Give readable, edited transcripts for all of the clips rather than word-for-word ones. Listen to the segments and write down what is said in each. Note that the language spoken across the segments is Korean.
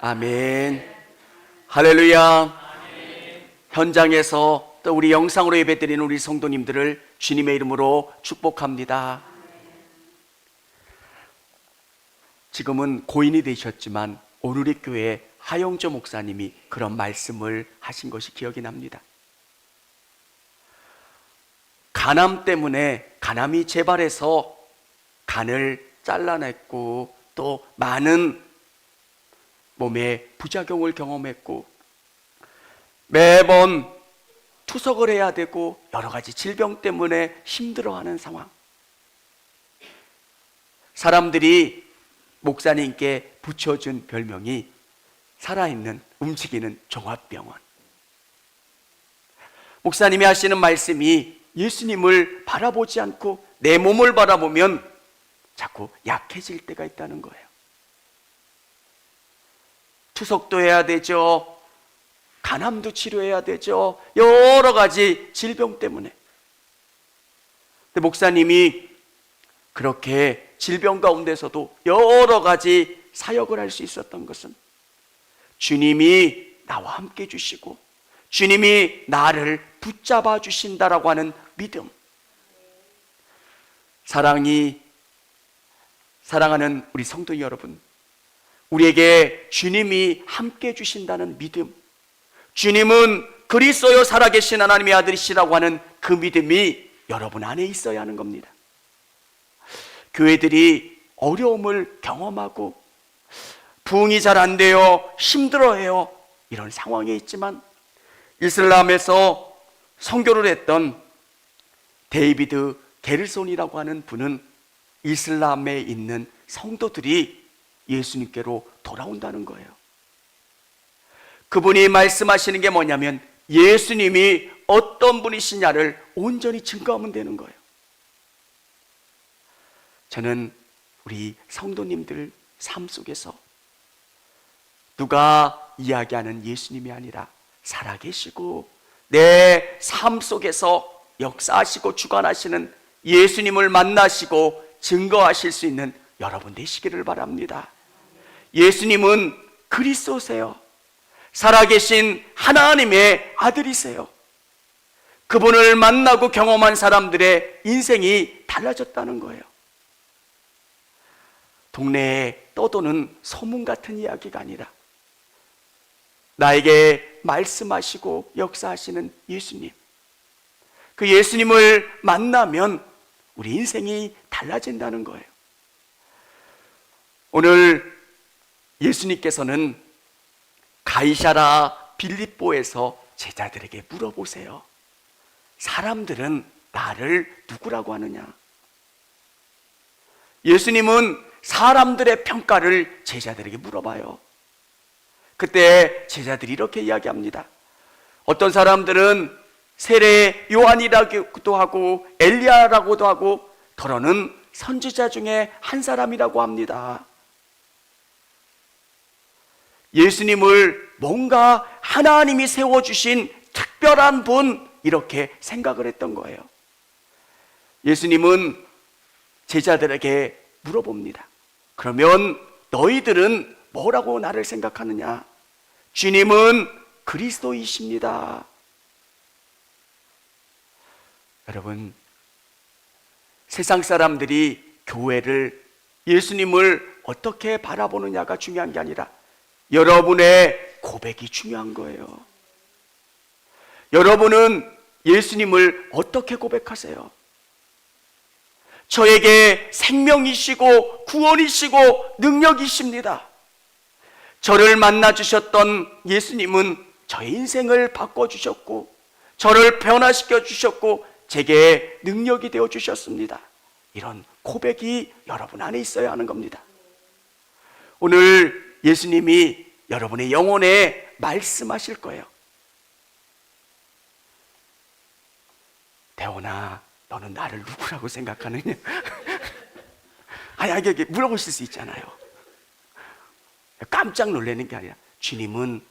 아멘. 할렐루야. 현장에서 또 우리 영상으로 예배드리는 우리 성도님들을 주님의 이름으로 축복합니다. 지금은 고인이 되셨지만 오늘 우리 교회 하영조 목사님이 그런 말씀을 하신 것이 기억이 납니다. 간암 때문에 간암이 재발해서 간을 잘라냈고 또 많은 몸에 부작용을 경험했고 매번 투석을 해야 되고 여러 가지 질병 때문에 힘들어하는 상황. 사람들이 목사님께 붙여준 별명이 살아있는 움직이는 종합병원. 목사님이 하시는 말씀이 예수님을 바라보지 않고 내 몸을 바라보면 자꾸 약해질 때가 있다는 거예요. 투석도 해야 되죠. 간암도 치료해야 되죠. 여러 가지 질병 때문에. 근데 목사님이 그렇게 질병 가운데서도 여러 가지 사역을 할 수 있었던 것은 주님이 나와 함께 해 주시고 주님이 나를 붙잡아 주신다라고 하는 믿음. 사랑하는 우리 성도 여러분, 우리에게 주님이 함께 해 주신다는 믿음, 주님은 그리스도요 살아계신 하나님의 아들이시라고 하는 그 믿음이 여러분 안에 있어야 하는 겁니다. 교회들이 어려움을 경험하고 부흥이 잘 안 돼요, 힘들어해요, 이런 상황에 있지만 이슬람에서 선교를 했던 데이비드 게르손이라고 하는 분은 이슬람에 있는 성도들이 예수님께로 돌아온다는 거예요. 그분이 말씀하시는 게 뭐냐면 예수님이 어떤 분이시냐를 온전히 증거하면 되는 거예요. 저는 우리 성도님들 삶 속에서 누가 이야기하는 예수님이 아니라 살아계시고 내 삶 속에서 역사하시고 주관하시는 예수님을 만나시고 증거하실 수 있는 여러분 되시기를 바랍니다. 예수님은 그리스도세요. 살아계신 하나님의 아들이세요. 그분을 만나고 경험한 사람들의 인생이 달라졌다는 거예요. 동네에 떠도는 소문 같은 이야기가 아니라 나에게 말씀하시고 역사하시는 예수님, 그 예수님을 만나면 우리 인생이 달라진다는 거예요. 오늘 예수님께서는 가이사라 빌립보에서 제자들에게 물어보세요. 사람들은 나를 누구라고 하느냐? 예수님은 사람들의 평가를 제자들에게 물어봐요. 그때 제자들이 이렇게 이야기합니다. 어떤 사람들은 세례 요한이라고도 하고 엘리야라고도 하고 더러는 선지자 중에 한 사람이라고 합니다. 예수님을 뭔가 하나님이 세워주신 특별한 분, 이렇게 생각을 했던 거예요. 예수님은 제자들에게 물어봅니다. 그러면 너희들은 뭐라고 나를 생각하느냐? 주님은 그리스도이십니다. 여러분, 세상 사람들이 교회를, 예수님을 어떻게 바라보느냐가 중요한 게 아니라 여러분의 고백이 중요한 거예요. 여러분은 예수님을 어떻게 고백하세요? 저에게 생명이시고 구원이시고 능력이십니다. 저를 만나주셨던 예수님은 저의 인생을 바꿔주셨고 저를 변화시켜 주셨고 제게 능력이 되어 주셨습니다. 이런 고백이 여러분 안에 있어야 하는 겁니다. 오늘 예수님이 여러분의 영혼에 말씀하실 거예요. 대원아, 너는 나를 누구라고 생각하느냐? 이게 물어보실 수 있잖아요. 깜짝 놀라는 게 아니라 주님은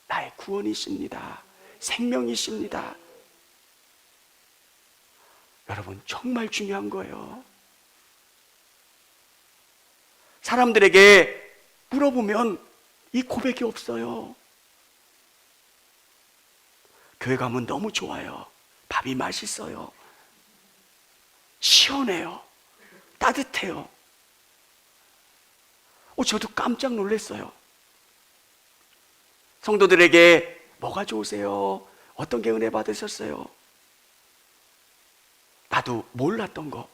나의 구원이십니다. 생명이십니다. 여러분, 정말 중요한 거예요. 사람들에게 물어보면 이 고백이 없어요. 교회 가면 너무 좋아요. 밥이 맛있어요. 시원해요. 따뜻해요. 저도 깜짝 놀랐어요. 성도들에게 뭐가 좋으세요? 어떤 게 은혜 받으셨어요? 나도 몰랐던 거.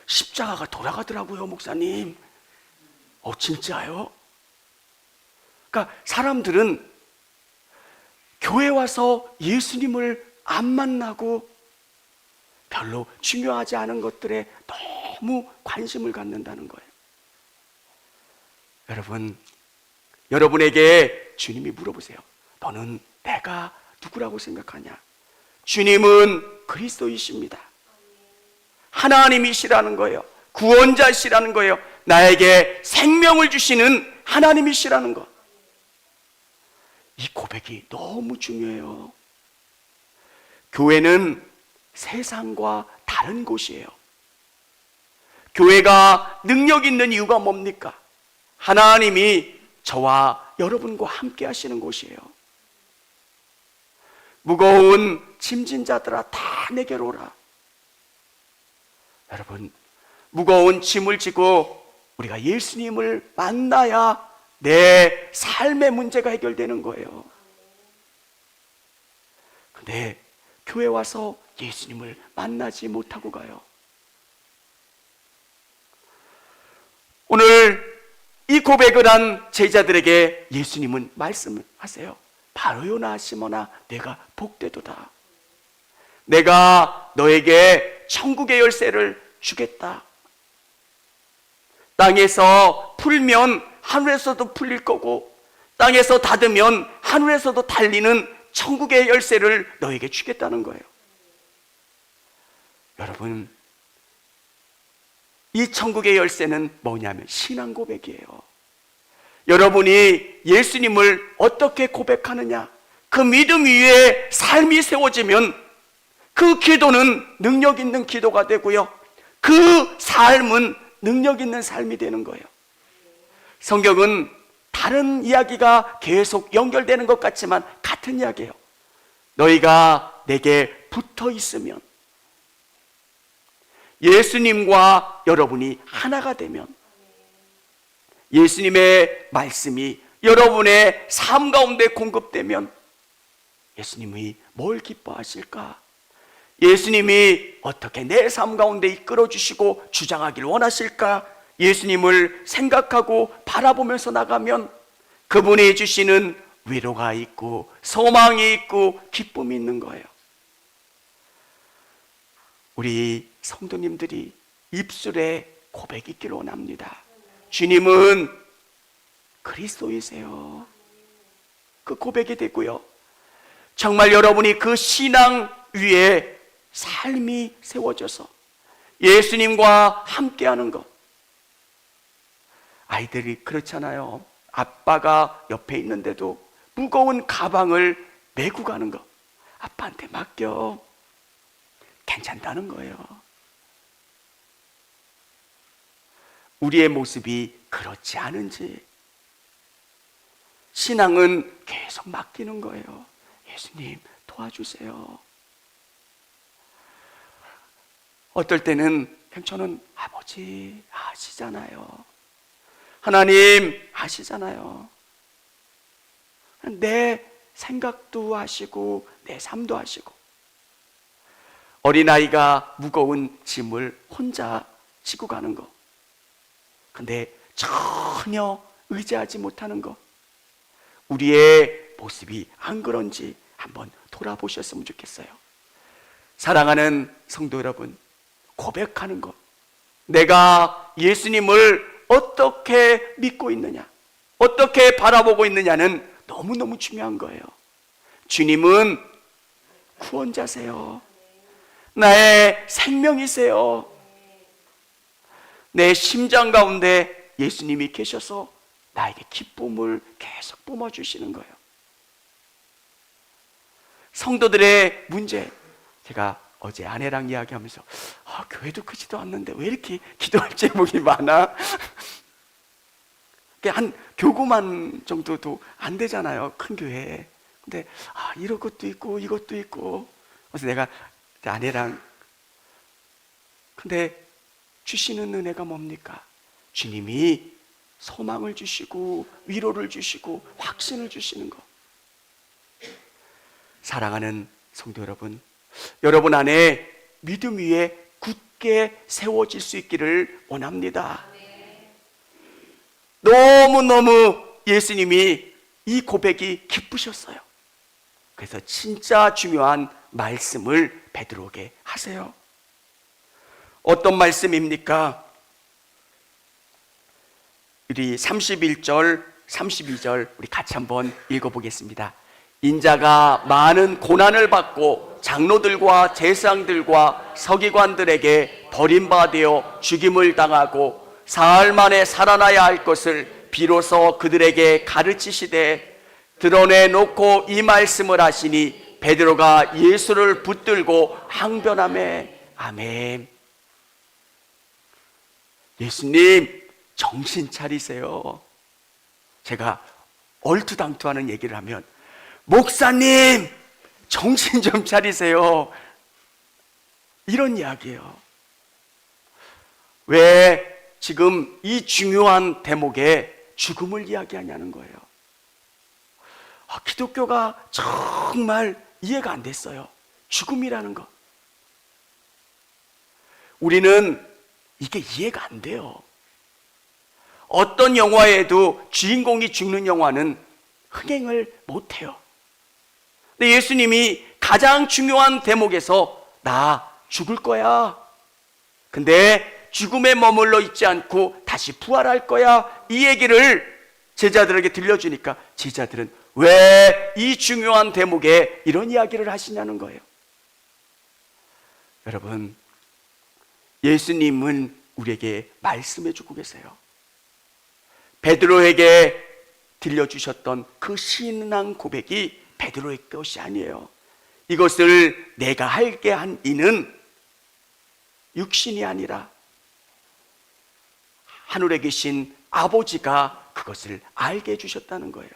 십자가가 돌아가더라고요, 목사님. 진짜요? 그러니까 사람들은 교회 와서 예수님을 안 만나고 별로 중요하지 않은 것들에 너무 관심을 갖는다는 거예요. 여러분, 여러분에게 주님이 물어보세요. 너는 내가 누구라고 생각하냐? 주님은 그리스도이십니다. 하나님이시라는 거예요. 구원자시라는 거예요. 나에게 생명을 주시는 하나님이시라는 것. 이 고백이 너무 중요해요. 교회는 세상과 다른 곳이에요. 교회가 능력 있는 이유가 뭡니까? 하나님이 저와 여러분과 함께 하시는 곳이에요. 무거운 짐진 자들아 다 내게로 오라. 여러분, 무거운 짐을 지고 우리가 예수님을 만나야 내 삶의 문제가 해결되는 거예요. 근데 교회 와서 예수님을 만나지 못하고 가요. 오늘 이 고백을 한 제자들에게 예수님은 말씀하세요. 바로요나 시몬아, 내가 복되도다. 내가 너에게 천국의 열쇠를 주겠다. 땅에서 풀면 하늘에서도 풀릴 거고, 땅에서 닫으면 하늘에서도 달리는 천국의 열쇠를 너에게 주겠다는 거예요. 여러분, 이 천국의 열쇠는 뭐냐면 신앙 고백이에요. 여러분이 예수님을 어떻게 고백하느냐, 그 믿음 위에 삶이 세워지면 그 기도는 능력 있는 기도가 되고요, 그 삶은 능력 있는 삶이 되는 거예요. 성경은 다른 이야기가 계속 연결되는 것 같지만 같은 이야기예요. 너희가 내게 붙어 있으면, 예수님과 여러분이 하나가 되면, 예수님의 말씀이 여러분의 삶 가운데 공급되면 예수님이 뭘 기뻐하실까? 예수님이 어떻게 내 삶 가운데 이끌어 주시고 주장하기를 원하실까? 예수님을 생각하고 바라보면서 나가면 그분이 주시는 위로가 있고 소망이 있고 기쁨이 있는 거예요. 우리 성도님들이 입술에 고백이 있기를 원합니다. 주님은 그리스도이세요. 그 고백이 되고요, 정말 여러분이 그 신앙 위에 삶이 세워져서 예수님과 함께하는 것. 아이들이 그렇잖아요. 아빠가 옆에 있는데도 무거운 가방을 메고 가는 거, 아빠한테 맡겨. 괜찮다는 거예요. 우리의 모습이 그렇지 않은지, 신앙은 계속 맡기는 거예요. 예수님 도와주세요. 어떨 때는 저는 아버지 아시잖아요. 하나님 아시잖아요. 내 생각도 아시고 내 삶도 아시고. 어린아이가 무거운 짐을 혼자 지고 가는 거, 근데 전혀 의지하지 못하는 거, 우리의 모습이 안 그런지 한번 돌아보셨으면 좋겠어요. 사랑하는 성도 여러분, 고백하는 것, 내가 예수님을 어떻게 믿고 있느냐, 어떻게 바라보고 있느냐는 너무너무 중요한 거예요. 주님은 구원자세요. 나의 생명이세요. 내 심장 가운데 예수님이 계셔서 나에게 기쁨을 계속 뿜어주시는 거예요. 성도들의 문제, 제가 어제 아내랑 이야기하면서 교회도 크지도 않는데 왜 이렇게 기도할 제목이 많아? 한 교구만 정도도 안 되잖아요, 큰 교회에. 근데 이런 것도 있고 이것도 있고. 그래서 내가 아내랑, 근데 주시는 은혜가 뭡니까? 주님이 소망을 주시고 위로를 주시고 확신을 주시는 것. 사랑하는 성도 여러분, 여러분 안에 믿음 위에 굳게 세워질 수 있기를 원합니다. 너무너무 예수님이 이 고백이 기쁘셨어요. 그래서 진짜 중요한 말씀을 베드로에게 하세요. 어떤 말씀입니까? 우리 31절, 32절 우리 같이 한번 읽어보겠습니다. 인자가 많은 고난을 받고 장로들과 제사장들과 서기관들에게 버림받아 죽임을 당하고 사흘 만에 살아나야 할 것을 비로소 그들에게 가르치시되 드러내놓고 이 말씀을 하시니 베드로가 예수를 붙들고 항변하매 아멘. 예수님 정신 차리세요. 제가 얼투당투하는 얘기를 하면 목사님 정신 좀 차리세요, 이런 이야기예요. 왜 지금 이 중요한 대목에 죽음을 이야기하냐는 거예요. 기독교가 정말 이해가 안 됐어요. 죽음이라는 것. 우리는 이게 이해가 안 돼요. 어떤 영화에도 주인공이 죽는 영화는 흥행을 못해요. 근데 예수님이 가장 중요한 대목에서 나 죽을 거야, 근데 죽음에 머물러 있지 않고 다시 부활할 거야, 이 얘기를 제자들에게 들려주니까 제자들은 왜 이 중요한 대목에 이런 이야기를 하시냐는 거예요. 여러분, 예수님은 우리에게 말씀해 주고 계세요. 베드로에게 들려주셨던 그 신앙 고백이 베드로의 것이 아니에요. 이것을 내가 할게 한 이는 육신이 아니라 하늘에 계신 아버지가 그것을 알게 해주셨다는 거예요.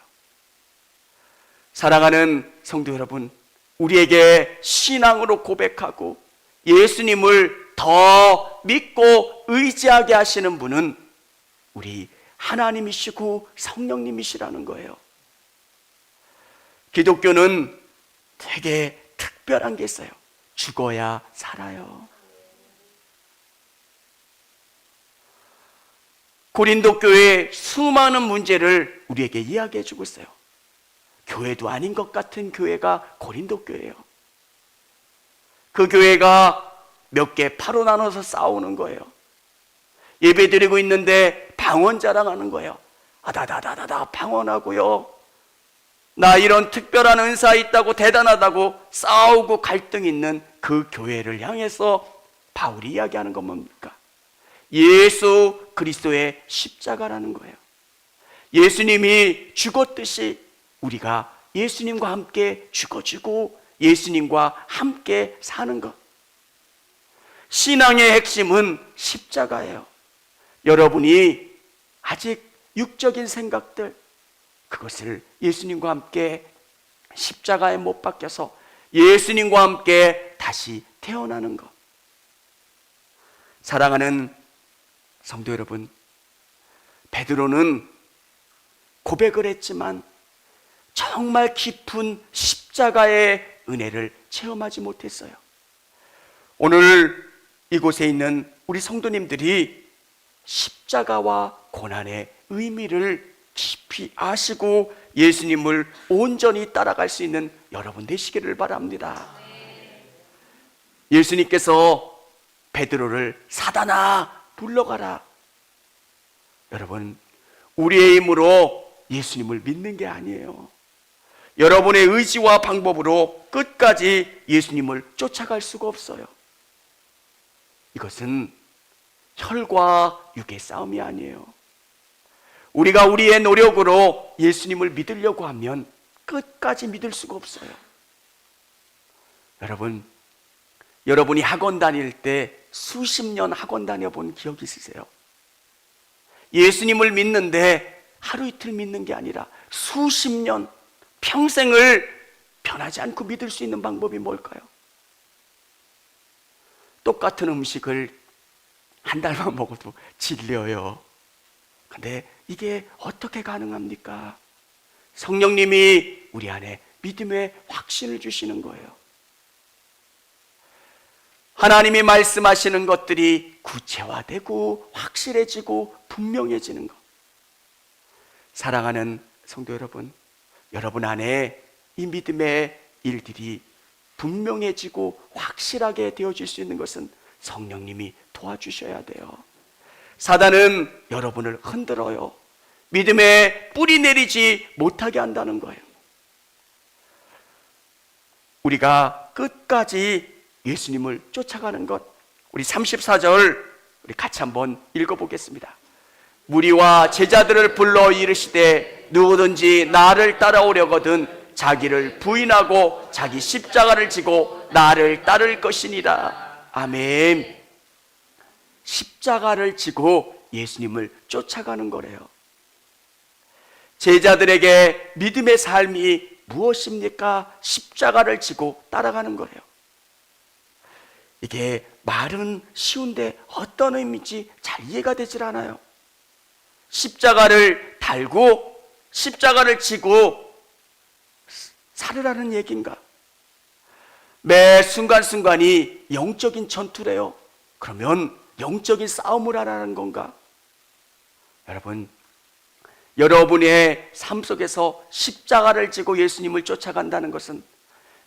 사랑하는 성도 여러분, 우리에게 신앙으로 고백하고 예수님을 더 믿고 의지하게 하시는 분은 우리 하나님이시고 성령님이시라는 거예요. 기독교는 되게 특별한 게 있어요. 죽어야 살아요. 고린도 교회의 수많은 문제를 우리에게 이야기해 주고 있어요. 교회도 아닌 것 같은 교회가 고린도 교회예요. 그 교회가 몇 개 파로 나눠서 싸우는 거예요. 예배 드리고 있는데 방언 자랑하는 거예요. 다다다다다 방언하고요, 나 이런 특별한 은사 있다고 대단하다고 싸우고 갈등 있는 그 교회를 향해서 바울이 이야기하는 건 뭡니까? 예수 그리스도의 십자가라는 거예요. 예수님이 죽었듯이 우리가 예수님과 함께 죽어지고 예수님과 함께 사는 것. 신앙의 핵심은 십자가예요. 여러분이 아직 육적인 생각들, 그것을 예수님과 함께 십자가에 못 박혀서 예수님과 함께 다시 태어나는 것. 사랑하는 성도 여러분, 베드로는 고백을 했지만 정말 깊은 십자가의 은혜를 체험하지 못했어요. 오늘 이곳에 있는 우리 성도님들이 십자가와 고난의 의미를 깊이 아시고 예수님을 온전히 따라갈 수 있는 여러분 되시기를 바랍니다. 예수님께서 베드로를 사단아 물러가라. 여러분, 우리의 힘으로 예수님을 믿는 게 아니에요. 여러분의 의지와 방법으로 끝까지 예수님을 쫓아갈 수가 없어요. 이것은 혈과 육의 싸움이 아니에요. 우리가 우리의 노력으로 예수님을 믿으려고 하면 끝까지 믿을 수가 없어요. 여러분, 여러분이 학원 다닐 때 수십 년 학원 다녀본 기억이 있으세요? 예수님을 믿는데 하루 이틀 믿는 게 아니라 수십 년, 평생을 변하지 않고 믿을 수 있는 방법이 뭘까요? 똑같은 음식을 한 달만 먹어도 질려요. 근데 이게 어떻게 가능합니까? 성령님이 우리 안에 믿음의 확신을 주시는 거예요. 하나님이 말씀하시는 것들이 구체화되고 확실해지고 분명해지는 것. 사랑하는 성도 여러분, 여러분 안에 이 믿음의 일들이 분명해지고 확실하게 되어질 수 있는 것은 성령님이 도와주셔야 돼요. 사단은 여러분을 흔들어요. 믿음에 뿌리 내리지 못하게 한다는 거예요. 우리가 끝까지 예수님을 쫓아가는 것, 우리 34절 우리 같이 한번 읽어보겠습니다. 무리와 제자들을 불러 이르시되 누구든지 나를 따라오려거든 자기를 부인하고 자기 십자가를 지고 나를 따를 것이니라. 아멘. 십자가를 지고 예수님을 쫓아가는 거래요. 제자들에게 믿음의 삶이 무엇입니까? 십자가를 지고 따라가는 거래요. 이게 말은 쉬운데 어떤 의미인지 잘 이해가 되질 않아요. 십자가를 달고 십자가를 지고 살으라는 얘기인가? 매 순간순간이 영적인 전투래요. 그러면 영적인 싸움을 하라는 건가? 여러분, 여러분의 삶 속에서 십자가를 지고 예수님을 쫓아간다는 것은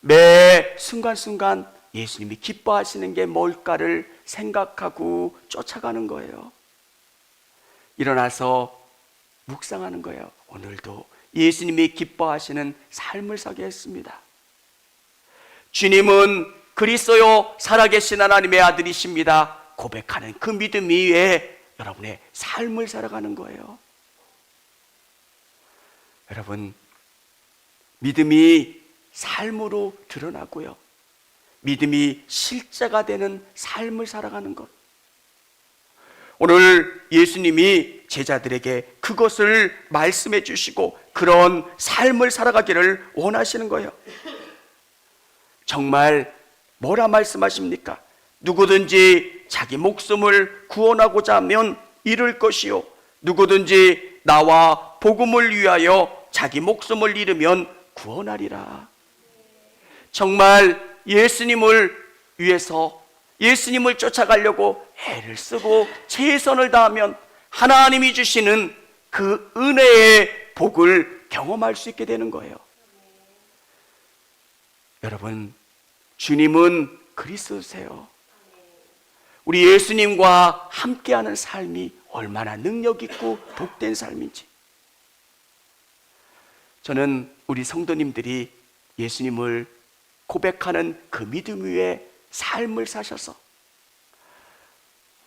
매 순간순간 예수님이 기뻐하시는 게 뭘까를 생각하고 쫓아가는 거예요. 일어나서 묵상하는 거예요. 오늘도 예수님이 기뻐하시는 삶을 살게 했습니다. 주님은 그리스도요 살아계신 하나님의 아들이십니다. 고백하는 그 믿음 위에 여러분의 삶을 살아가는 거예요. 여러분, 믿음이 삶으로 드러나고요, 믿음이 실제가 되는 삶을 살아가는 것. 오늘 예수님이 제자들에게 그것을 말씀해 주시고 그런 삶을 살아가기를 원하시는 거예요. 정말 뭐라 말씀하십니까? 누구든지 자기 목숨을 구원하고자 하면 잃을 것이요, 누구든지 나와 복음을 위하여 자기 목숨을 잃으면 구원하리라. 정말 예수님을 위해서, 예수님을 쫓아가려고 애를 쓰고 최선을 다하면 하나님이 주시는 그 은혜의 복을 경험할 수 있게 되는 거예요. 여러분, 주님은 그리스도세요. 우리 예수님과 함께하는 삶이 얼마나 능력 있고 복된 삶인지. 저는 우리 성도님들이 예수님을 고백하는 그 믿음 위에 삶을 사셔서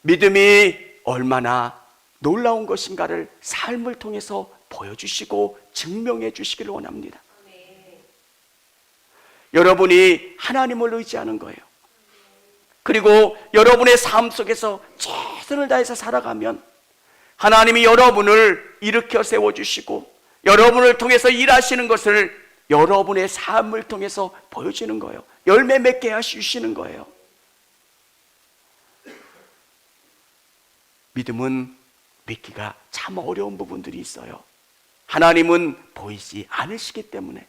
믿음이 얼마나 놀라운 것인가를 삶을 통해서 보여주시고 증명해 주시기를 원합니다. 여러분이 하나님을 의지하는 거예요. 그리고 여러분의 삶 속에서 최선을 다해서 살아가면 하나님이 여러분을 일으켜 세워주시고 여러분을 통해서 일하시는 것을 여러분의 삶을 통해서 보여주는 거예요. 열매 맺게 하시는 거예요. 믿음은 믿기가 참 어려운 부분들이 있어요. 하나님은 보이지 않으시기 때문에.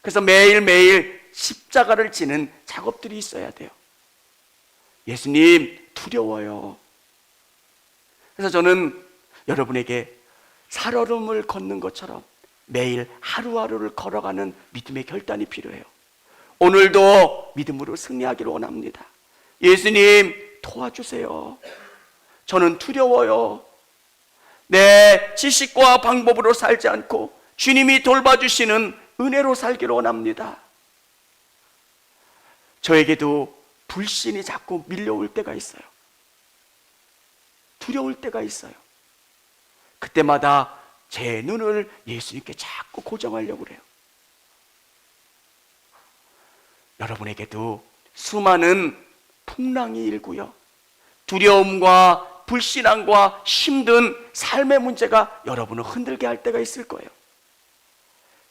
그래서 매일매일 십자가를 지는 작업들이 있어야 돼요. 예수님 두려워요. 그래서 저는 여러분에게 살얼음을 걷는 것처럼 매일 하루하루를 걸어가는 믿음의 결단이 필요해요. 오늘도 믿음으로 승리하기를 원합니다. 예수님 도와주세요. 저는 두려워요. 내 지식과 방법으로 살지 않고 주님이 돌봐주시는 은혜로 살기를 원합니다. 저에게도 불신이 자꾸 밀려올 때가 있어요. 두려울 때가 있어요. 그때마다 제 눈을 예수님께 자꾸 고정하려고 그래요. 여러분에게도 수많은 풍랑이 일고요, 두려움과 불신앙과 힘든 삶의 문제가 여러분을 흔들게 할 때가 있을 거예요.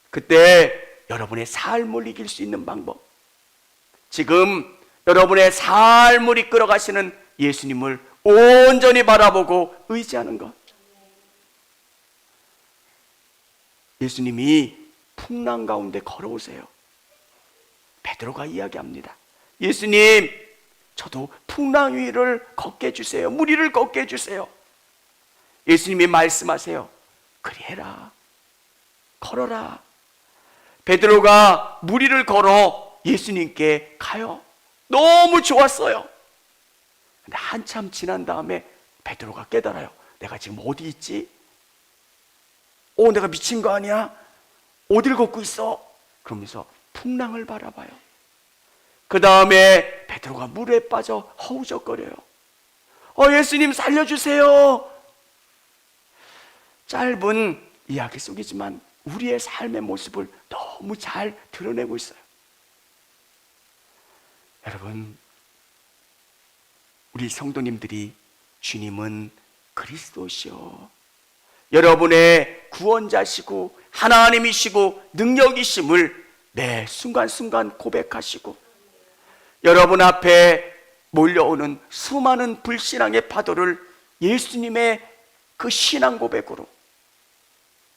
그때 여러분의 삶을 이길 수 있는 방법, 지금 여러분의 삶을 이끌어 가시는 예수님을 온전히 바라보고 의지하는 것. 예수님이 풍랑 가운데 걸어오세요. 베드로가 이야기합니다. 예수님, 저도 풍랑 위를 걷게 해주세요. 물 위를 걷게 해주세요. 예수님이 말씀하세요. 그리 해라. 걸어라. 베드로가 물 위를 걸어 예수님께 가요. 너무 좋았어요. 근데 한참 지난 다음에 베드로가 깨달아요. 내가 지금 어디 있지? 내가 미친 거 아니야? 어딜 걷고 있어? 그러면서 풍랑을 바라봐요. 그 다음에 베드로가 물에 빠져 허우적거려요. 예수님 살려주세요. 짧은 이야기 속이지만 우리의 삶의 모습을 너무 잘 드러내고 있어요. 여러분, 우리 성도님들이 주님은 그리스도시요, 여러분의 구원자시고 하나님이시고 능력이심을 매 순간순간 고백하시고, 여러분 앞에 몰려오는 수많은 불신앙의 파도를 예수님의 그 신앙 고백으로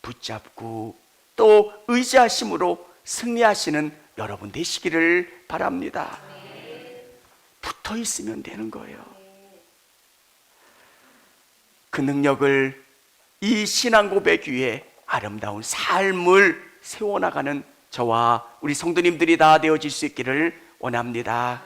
붙잡고 또 의지하심으로 승리하시는 여러분 되시기를 바랍니다. 붙어 있으면 되는 거예요. 그 능력을, 이 신앙 고백 위에 아름다운 삶을 세워나가는 저와 우리 성도님들이 다 되어질 수 있기를 원합니다.